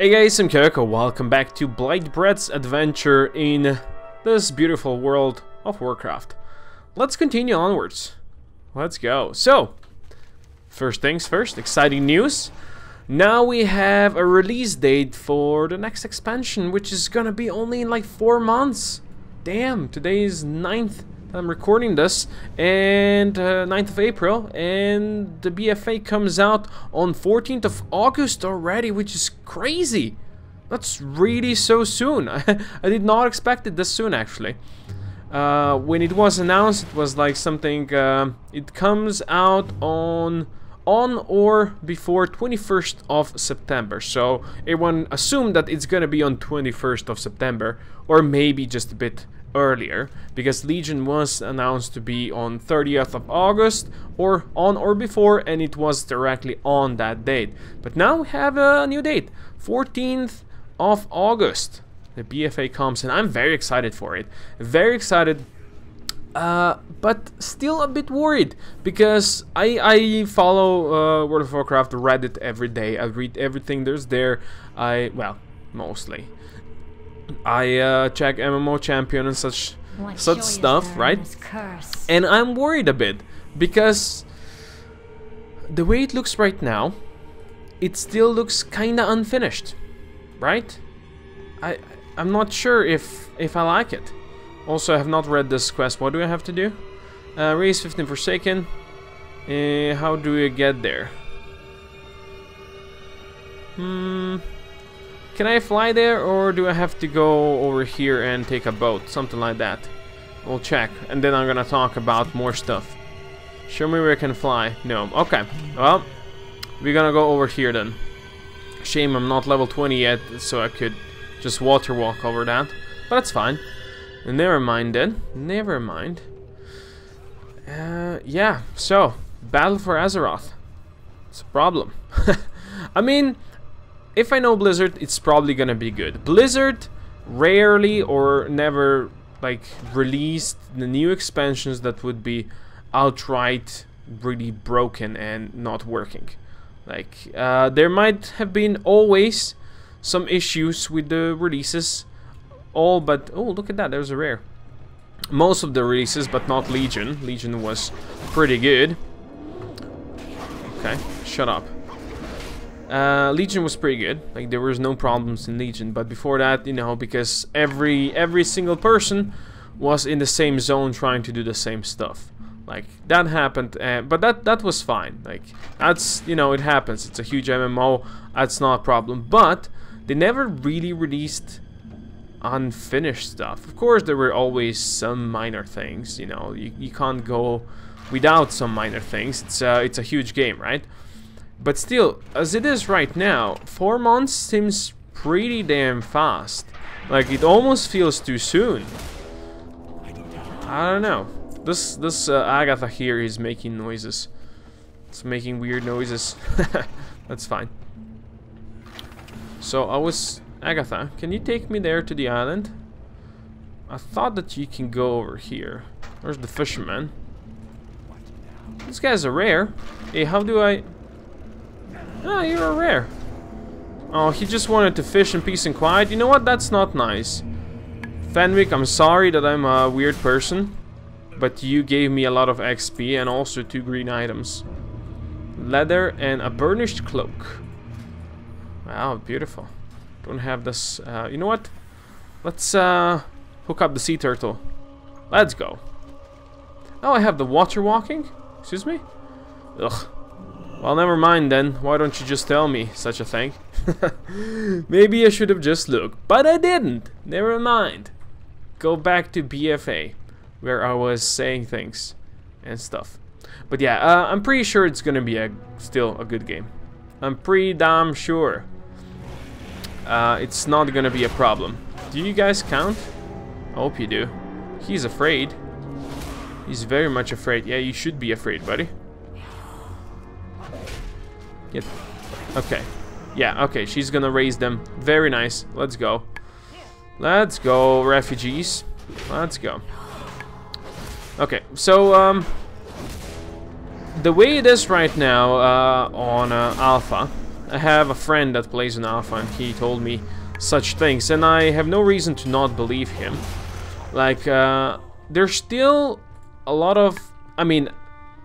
Hey guys, I'm Koko. Welcome back to Blightbread's adventure in this beautiful world of Warcraft. Let's continue onwards. Let's go. So, first things first, exciting news. Now we have a release date for the next expansion, which is gonna be only in like 4 months. Damn, today is 9th. I'm recording this, and 9th of April, and the BFA comes out on 14th of August already, which is crazy. That's really so soon. I did not expect it this soon, actually. When it was announced, it was like something, it comes out on or before 21st of September. So everyone assumed that it's gonna be on 21st of September, or maybe just a bit earlier, because Legion was announced to be on 30th of August or on or before, and it was directly on that date. But now we have a new date, 14th of August. The BFA comes, and I'm very excited for it. Very excited, but still a bit worried, because I follow World of Warcraft Reddit every day. I read everything there's there. Well, mostly. I check MMO champion and such stuff, right? And I'm worried a bit, because the way it looks right now, it still looks kinda unfinished, right? I'm not sure if I like it. Also, I have not read this quest. What do I have to do? Raise 15 Forsaken. How do you get there? Can I fly there, or do I have to go over here and take a boat? Something like that. We'll check, and then I'm gonna talk about more stuff. Show me where I can fly. No. Okay. Well, we're gonna go over here then. Shame I'm not level 20 yet, so I could just water walk over that. But that's fine. Never mind then. Never mind. Yeah. So, battle for Azeroth. It's a problem. I mean, if I know Blizzard, it's probably gonna be good. Blizzard rarely or never like released the new expansions that would be outright really broken and not working. Like there might have been always some issues with the releases, but oh, look at that, there's a rare. Most of the releases, but not Legion. Legion was pretty good. Okay, shut up. Legion was pretty good. Like, there was no problems in Legion, but before that, you know, because every single person was in the same zone trying to do the same stuff. Like, that happened, but that was fine. Like, that's, you know, it happens. It's a huge MMO. That's not a problem. But they never really released unfinished stuff. Of course, there were always some minor things. You know, you can't go without some minor things. It's a huge game, right? But still, as it is right now, 4 months seems pretty damn fast. Like, it almost feels too soon. I don't know. This Agatha here is making noises. It's making weird noises. That's fine. So Agatha, can you take me there to the island? I thought that you can go over here. Where's the fisherman? This guy's a rare. Hey, how do I... Ah, you're a rare. Oh, he just wanted to fish in peace and quiet. You know what? That's not nice. Fenwick, I'm sorry that I'm a weird person, but you gave me a lot of XP and also 2 green items. Leather and a burnished cloak. Wow, beautiful. Don't have this. You know what? Let's hook up the sea turtle. Let's go. Oh, I have the water walking? Excuse me? Ugh. Well, never mind then. Why don't you just tell me such a thing? Maybe I should have just looked, but I didn't. Never mind. Go back to BFA, where I was saying things and stuff. But yeah, I'm pretty sure it's gonna be still a good game. I'm pretty damn sure. It's not gonna be a problem. Do you guys count? I hope you do. He's afraid. He's very much afraid. Yeah, you should be afraid, buddy. Yep. Okay. Yeah, okay, she's gonna raise them. Very nice. Let's go. Let's go, refugees. Let's go. Okay, so, the way it is right now, on Alpha, I have a friend that plays in alpha, and he told me such things, and I have no reason to not believe him. Like, there's still a lot of... I mean,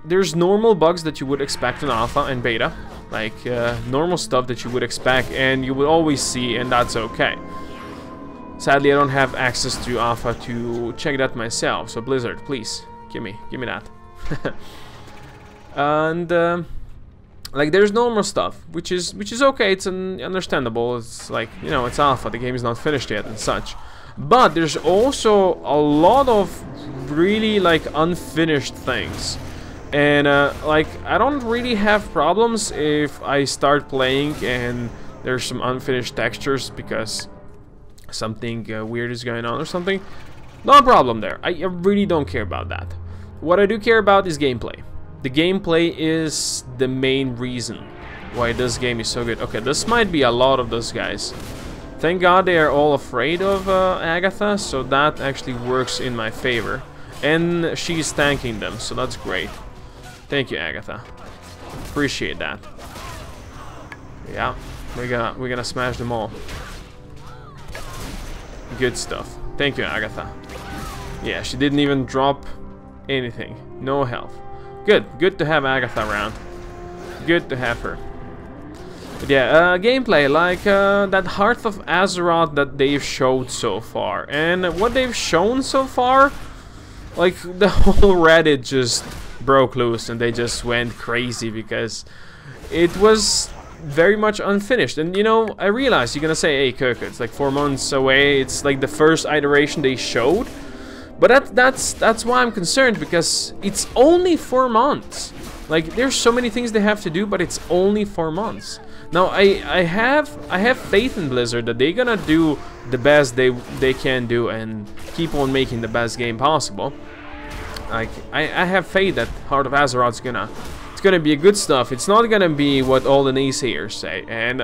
there's normal bugs that you would expect in alpha and beta. Like, normal stuff that you would expect and you would always see, and that's okay. Sadly, I don't have access to alpha to check that myself, so Blizzard, please, give me that. And, like, there's normal stuff, which is okay, it's understandable, it's like, you know, it's alpha, the game is not finished yet and such. But there's also a lot of really, like, unfinished things. And, like, I don't really have problems if I start playing and there's some unfinished textures because something weird is going on or something. No problem there. I really don't care about that. What I do care about is gameplay. The gameplay is the main reason why this game is so good. Okay, this might be a lot of those guys. Thank God they are all afraid of Agatha, so that actually works in my favor. And she's tanking them, so that's great. Thank you, Agatha. Appreciate that. Yeah, we're gonna smash them all. Good stuff. Thank you, Agatha. Yeah, she didn't even drop anything. No health. Good to have Agatha around. Good to have her. But yeah, gameplay, like that Heart of Azeroth that they've showed so far. And what they've shown so far, like the whole Reddit just broke loose and they just went crazy because it was very much unfinished. And you know, I realize you're gonna say, hey Koko, it's like 4 months away, it's like the first iteration they showed. But that's why I'm concerned, because it's only 4 months. Like, there's so many things they have to do, but it's only 4 months. Now, I have faith in Blizzard that they're gonna do the best they can do and keep on making the best game possible. Like, I have faith that Heart of Azeroth's gonna be a good stuff. It's not gonna be what all the naysayers say. And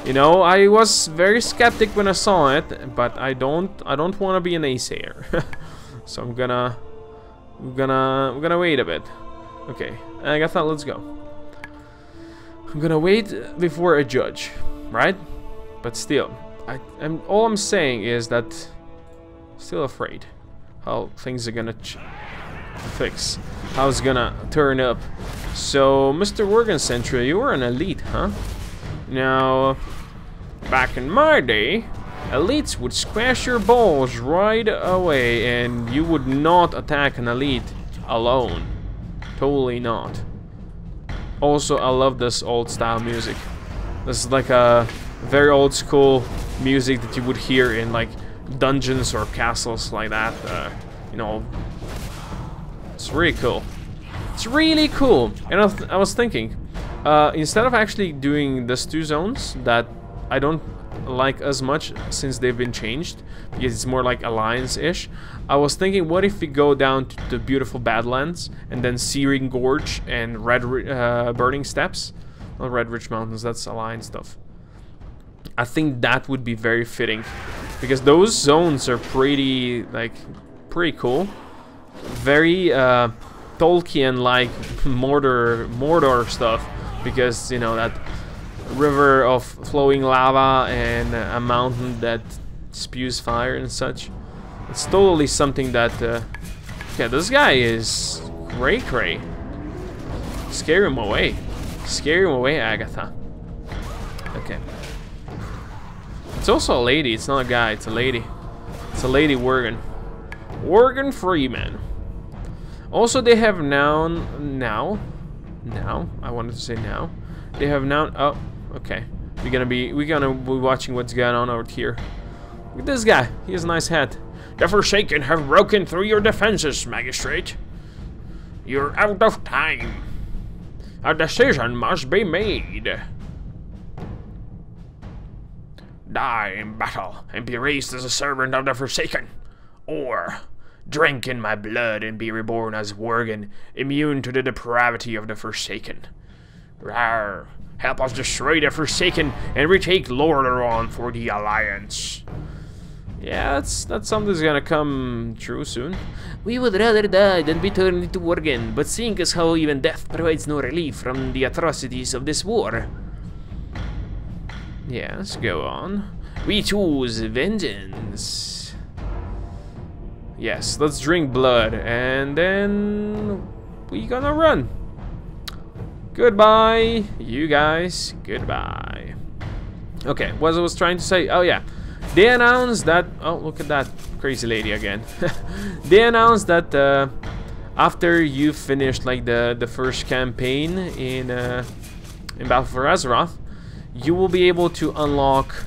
you know, I was very skeptic when I saw it, but I don't want to be a naysayer. So I'm gonna wait a bit. Okay, Agatha, let's go. I'm gonna wait before I judge, right? But still, all I'm saying is that I'm still afraid how things are gonna fix, how it's gonna turn up. So, Mr. Worgen Sentry, you were an elite, huh? Now, back in my day, elites would squash your balls right away, and you would not attack an elite alone. Totally not. Also, I love this old style music. This is like a very old school music that you would hear in like dungeons or castles like that. You know, it's really cool. It's really cool. And I was thinking, instead of actually doing these 2 zones that I don't like as much since they've been changed, because it's more like Alliance-ish, I was thinking, what if we go down to the beautiful Badlands and then Searing Gorge and Burning Steppes? Not Red Ridge Mountains, that's Alliance stuff. I think that would be very fitting, because those zones are pretty cool. Very Tolkien-like Mordor stuff, because, you know, that river of flowing lava and a mountain that spews fire and such. It's totally something that yeah, this guy is cray. Scare him away, Agatha. Okay, it's also a lady, it's not a guy, it's a lady. It's a lady Worgen Freeman. Also, they have now I wanted to say now they have now. Oh, okay. We're gonna be watching what's going on over here. Look at this guy. He has a nice hat. The Forsaken have broken through your defenses, Magistrate. You're out of time. A decision must be made. Die in battle and be raised as a servant of the Forsaken, or drink in my blood and be reborn as Worgen, immune to the depravity of the Forsaken. Rawr. Help us destroy the Forsaken and retake Lordaeron for the Alliance. Yeah, that's something that's gonna come true soon. We would rather die than be turned into Worgen, but seeing as how even death provides no relief from the atrocities of this war. Yes, go on. We choose vengeance. Yes, let's drink blood, and then we gonna run. Goodbye, you guys. Goodbye. Okay, what I was trying to say. Oh yeah, they announced that. Oh, look at that crazy lady again. They announced that after you finished like the first campaign in Battle for Azeroth, you will be able to unlock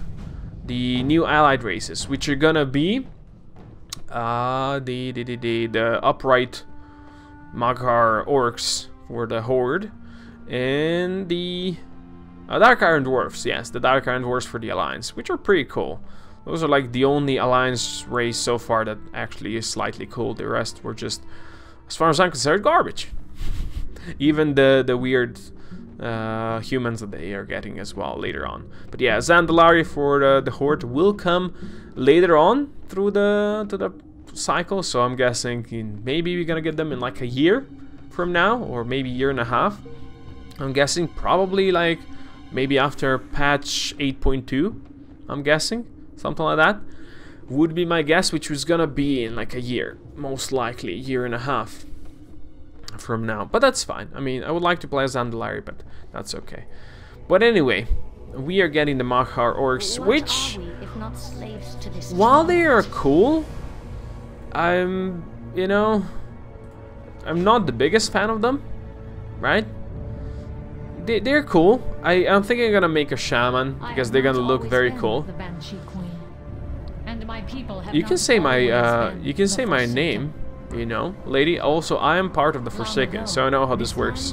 the new allied races, which are gonna be the upright Maghar orcs for the Horde, and the Dark Iron Dwarfs. Yes, the Dark Iron Dwarfs for the Alliance, which are pretty cool. Those are like the only Alliance race so far that actually is slightly cool. The rest were just, as far as I'm concerned, garbage. Even the weird humans that they are getting as well later on. But yeah, Zandalari for the Horde will come later on through the cycle, so I'm guessing maybe we're gonna get them in like a year from now, or maybe a year and a half. I'm guessing probably like maybe after patch 8.2, I'm guessing something like that would be my guess, which was gonna be in like a year, most likely a year and a half from now. But that's fine. I mean, I would like to play as Zandalari, but that's okay. But anyway, we are getting the Maghar orcs, which, while they are cool, I'm not the biggest fan of them, right? They're cool. I'm thinking I'm gonna make a shaman because they're gonna look very cool. You can say my name, you know, lady. Also, I am part of the Forsaken, so I know how this works.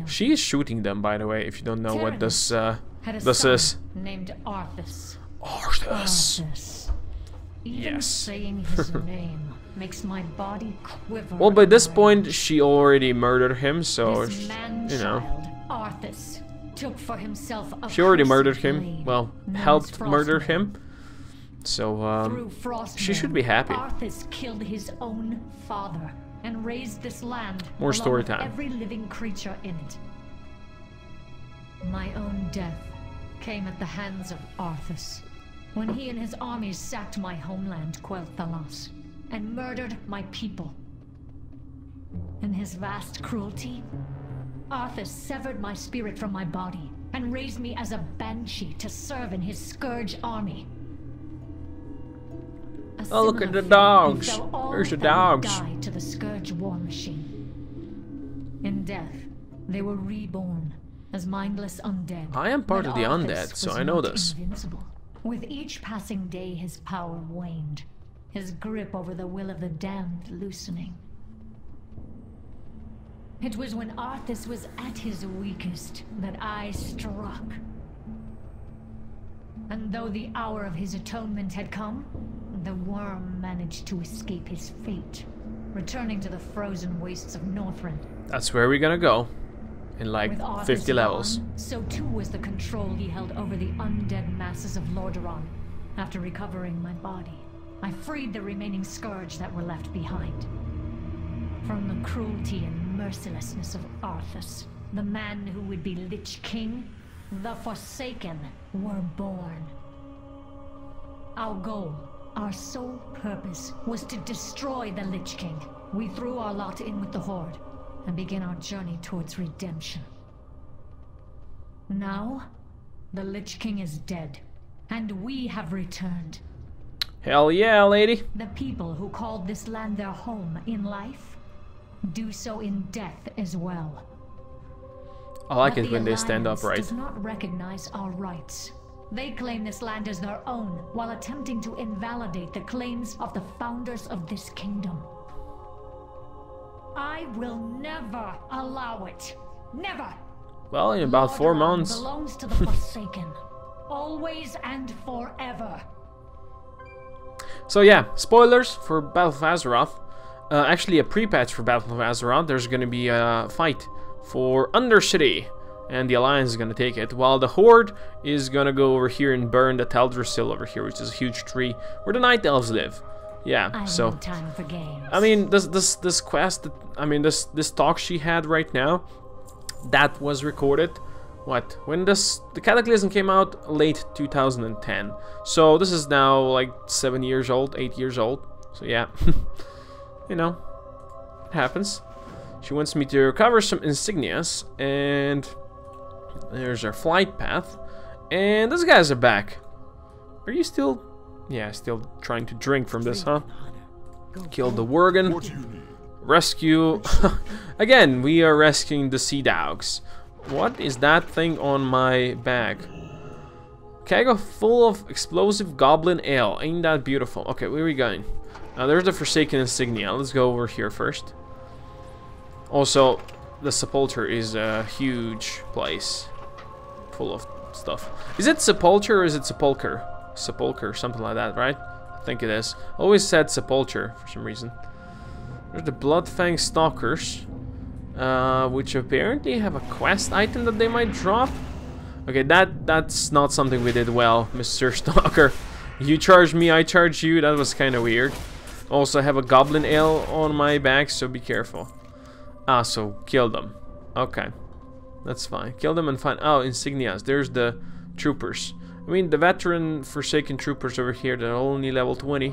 She is shooting them, by the way, if you don't know what this is. Named Arthas. Arthas. Yes. Saying his name makes my body quiver. Well, by this point, she already murdered him, so you know. Arthas took for himself a she already murdered him. Well, helped murder him. So she should be happy. Arthas killed his own father and raised this land. More story time. Every living creature in it. My own death came at the hands of Arthas when he and his armies sacked my homeland, Quel'Thalas, and murdered my people. In his vast cruelty, Arthas severed my spirit from my body and raised me as a banshee to serve in his scourge army. Oh, look at the dogs. There's the dogs. Died to the scourge war machine. In death, they were reborn as mindless undead. I am part of the undead, so I know this. Invincible. With each passing day, his power waned, his grip over the will of the damned loosening. It was when Arthas was at his weakest that I struck. And though the hour of his atonement had come, the worm managed to escape his fate, returning to the frozen wastes of Northrend. That's where we're gonna go. In like 50 levels. Gone, so too was the control he held over the undead masses of Lordaeron. After recovering my body, I freed the remaining scourge that were left behind. From the cruelty and mercilessness of Arthas, the man who would be Lich King, the Forsaken were born. Our goal, our sole purpose, was to destroy the Lich King. We threw our lot in with the Horde and begin our journey towards redemption. Now, the Lich King is dead, and we have returned. Hell yeah, lady. The people who called this land their home in life do so in death as well. I like it when they stand upright. Does not recognize our rights. They claim this land as their own, while attempting to invalidate the claims of the founders of this kingdom. I will never allow it. Never. Well, in about 4 months. Belongs to the Forsaken, always and forever. So yeah, spoilers for Battle of Azeroth. Actually, a pre-patch for Battle of Azeroth. There's gonna be a fight for Undercity, and the Alliance is gonna take it, while the Horde is gonna go over here and burn the Teldrassil over here, which is a huge tree where the Night Elves live. Yeah, so time for games. I mean, this quest, I mean, this talk she had right now, that was recorded, what, when the Cataclysm came out, late 2010. So this is now like 7 years old, 8 years old. So yeah, you know, it happens. She wants me to recover some insignias, and there's our flight path. And those guys are back. Are you still... Yeah, still trying to drink from this, huh? Kill the Worgen. Rescue... Again, we are rescuing the sea dogs. What is that thing on my bag? Keg full of explosive goblin ale. Ain't that beautiful? Okay, where are we going? Now there's the Forsaken Insignia. Let's go over here first. Also, the Sepulchre is a huge place. Full of stuff. Is it Sepulchre or is it Sepulchre? Sepulchre, something like that, right? I think it is. Always said Sepulchre for some reason. There's the Bloodfang Stalkers, which apparently have a quest item that they might drop. Okay, that's not something we did well, Mr. Stalker. You charge me, I charge you. That was kind of weird. Also, I have a Goblin Ale on my back, so be careful. Ah, so kill them. Okay, that's fine. Kill them and find... Oh, insignias. There's the troopers. I mean, the veteran Forsaken troopers over here, they're only level 20.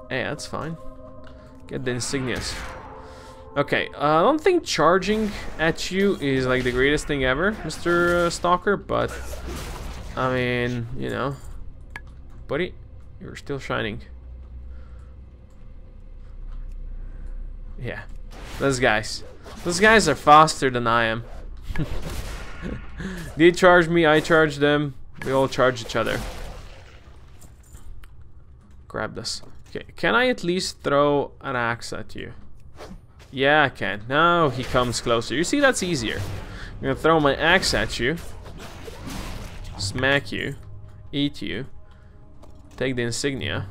Hey, that's fine. Get the insignias. Okay, I don't think charging at you is like the greatest thing ever, Mr. Stalker, but... I mean, you know... Buddy, you're still shining. Yeah. Those guys are faster than I am. They charge me, I charge them. We all charge each other. Grab this. Okay, can I at least throw an axe at you? Yeah, I can. Now he comes closer. You see, that's easier. I'm gonna throw my axe at you. Smack you. Eat you. Take the insignia.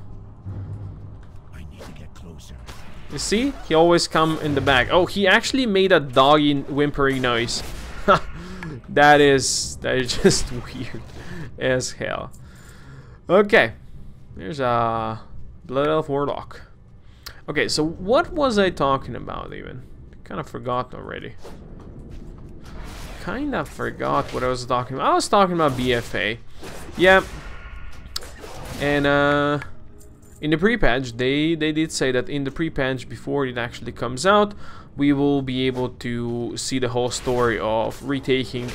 You see? He always come in the back. Oh, he actually made a doggy whimpering noise. That is just weird as hell. Okay. There's a Blood Elf Warlock. Okay, so what was I talking about even? Kind of forgot already. Kind of forgot what I was talking about. I was talking about BFA. Yeah. And in the pre-patch, they did say that in the pre-patch, before it actually comes out, we will be able to see the whole story of retaking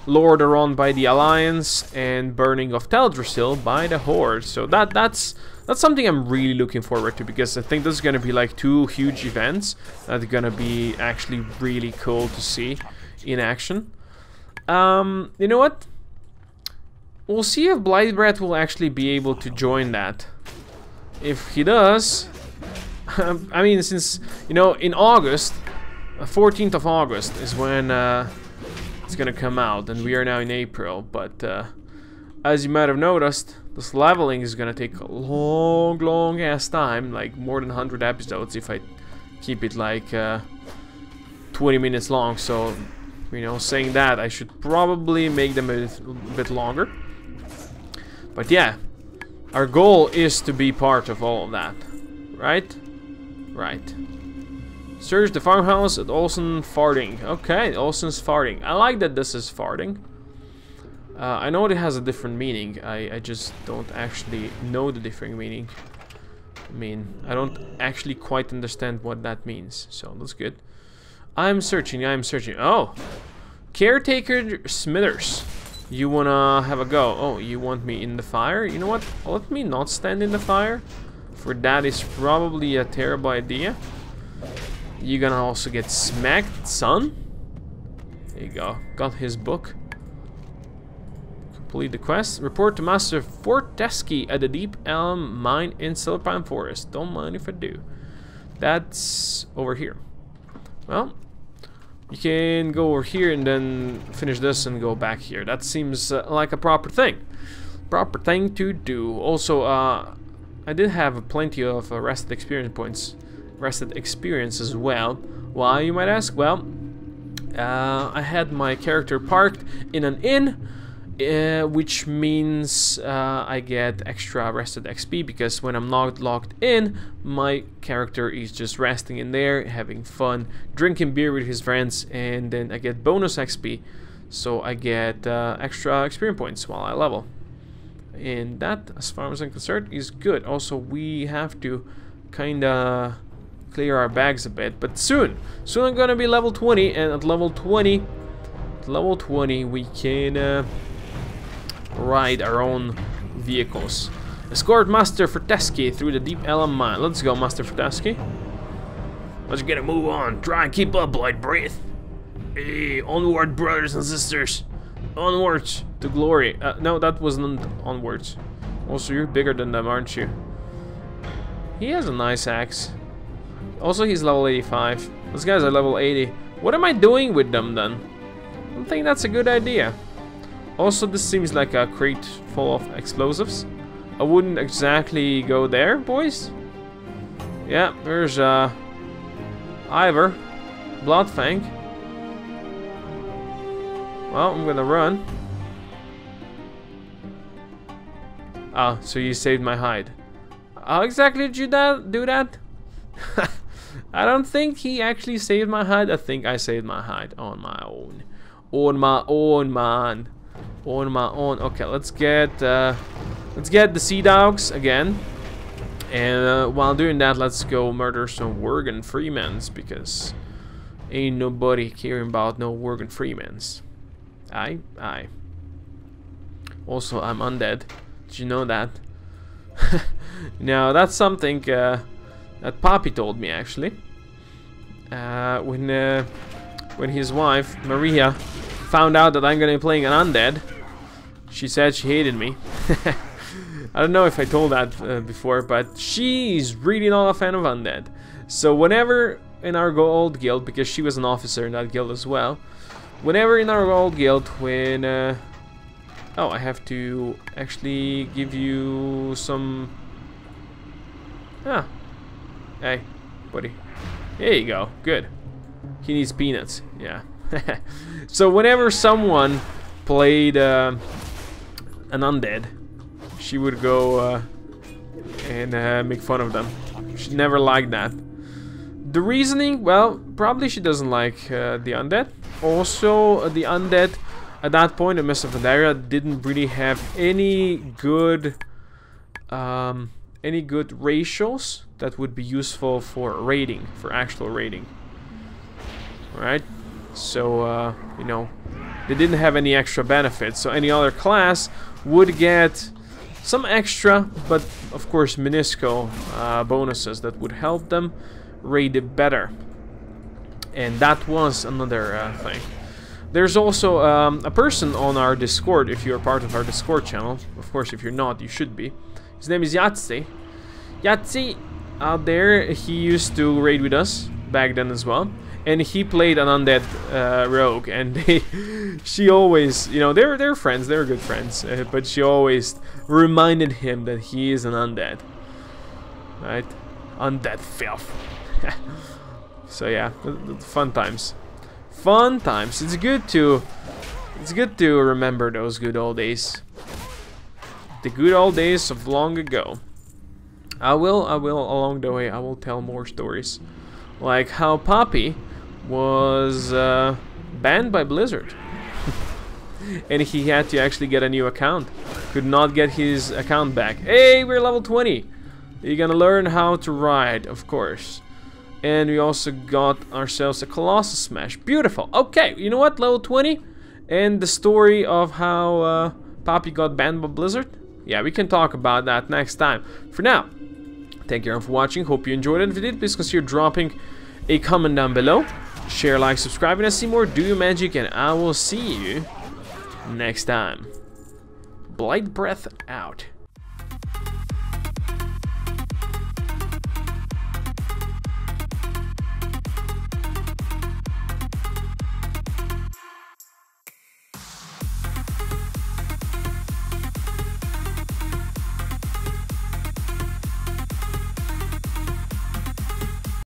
Lordaeron by the Alliance and burning of Teldrassil by the Horde. So that's something I'm really looking forward to, because I think this is gonna be like two huge events that are gonna be actually really cool to see in action. You know what? We'll see if Blightbreath will actually be able to join that. If he does, I mean, since, you know, in August, 14th of August is when it's gonna come out, and we are now in April, but as you might have noticed, this leveling is gonna take a long ass time, like more than 100 episodes if I keep it like 20 minutes long. So, you know, saying that, I should probably make them a bit longer. But yeah, our goal is to be part of all of that, right? Right. Search the farmhouse at Olsen Farting. Okay, Olsen's Farting. I like that this is farting. I know it has a different meaning. I just don't actually know the different meaning. I mean, I don't actually quite understand what that means. So that's good. I'm searching. Oh, Caretaker Smithers. You wanna have a go? Oh, you want me in the fire? You know what? Let me not stand in the fire. For that is probably a terrible idea. You're gonna also get smacked, son. There you go. Got his book. Complete the quest. Report to Master Fortesky at the Deep Elm Mine in Silverpine Forest. Don't mind if I do. That's over here. Well, you can go over here and then finish this and go back here. That seems like a proper thing. Proper thing to do. Also, I did have plenty of rested experience points. Rested experience as well. Why, you might ask? Well, I had my character parked in an inn which means I get extra rested XP, because when I'm not logged in, my character is just resting in there, having fun, drinking beer with his friends, and then I get bonus XP, so I get extra experience points while I level. And that, as far as I'm concerned, is good. Also, we have to kinda clear our bags a bit, but soon I'm gonna be level 20, and at level 20 we can ride our own vehicles. Escort Master Fortescue through the Deep Elm Mine. Let's go, Master Fortescue. Let's get a move on. Try and keep up, Blight Breath. Hey, onward, brothers and sisters. Onwards to glory. No, that wasn't onwards. Also, you're bigger than them, aren't you? He has a nice axe. Also, he's level 85. Those guys are level 80. What am I doing with them then? I don't think that's a good idea. Also, this seems like a crate full of explosives. I wouldn't exactly go there, boys. Yeah, there's Ivor, Bloodfang. Well, I'm gonna run. Ah, so you saved my hide. How exactly did you do that? I don't think he actually saved my hide. I think I saved my hide on my own. On my own, man. On my own. Okay, let's get the Sea Dogs again. And while doing that, let's go murder some Worgen Freemans, because ain't nobody caring about no Worgen Freemans. Aye. Also, I'm undead. Did you know that? Now, that's something that Poppy told me, actually. When his wife, Maria, found out that I'm gonna be playing an undead, she said she hated me. I don't know if I told that before, but she's really not a fan of undead. So whenever in our old guild, because she was an officer in that guild as well, whenever in our old guild, when oh, I have to actually give you some. Ah, hey, buddy. There you go. Good. He needs peanuts. Yeah. So whenever someone played an undead, she would go and make fun of them. She never liked that. The reasoning, well, probably she doesn't like the undead. Also, the undead at that point in Mist of Pandaria didn't really have any good ratios that would be useful for raiding, for actual raiding. Alright, so you know, they didn't have any extra benefits, so any other class would get some extra, but of course minuscule bonuses that would help them raid it better. And that was another thing. There's also a person on our Discord, if you're part of our Discord channel. Of course, if you're not, you should be. His name is Yahtzee. Yahtzee, out there, he used to raid with us back then as well. And he played an undead rogue, and she always, you know, they're friends, they're good friends, but she always reminded him that he is an undead, right? Undead filth. So yeah, fun times, fun times. It's good to remember those good old days, the good old days of long ago. I will along the way I will tell more stories, like how Poppy was banned by Blizzard and he had to actually get a new account, could not get his account back. Hey, we're level 20. You're gonna learn how to ride, of course. And we also got ourselves a Colossus Smash. Beautiful. Okay, you know what, level 20 and the story of how Poppy got banned by Blizzard, yeah, we can talk about that next time. For now, thank you everyone for watching. Hope you enjoyed it. If you did, please consider dropping a comment down below. Share, like, subscribe, and I see more. Do your magic, and I will see you next time. Blight Breath out.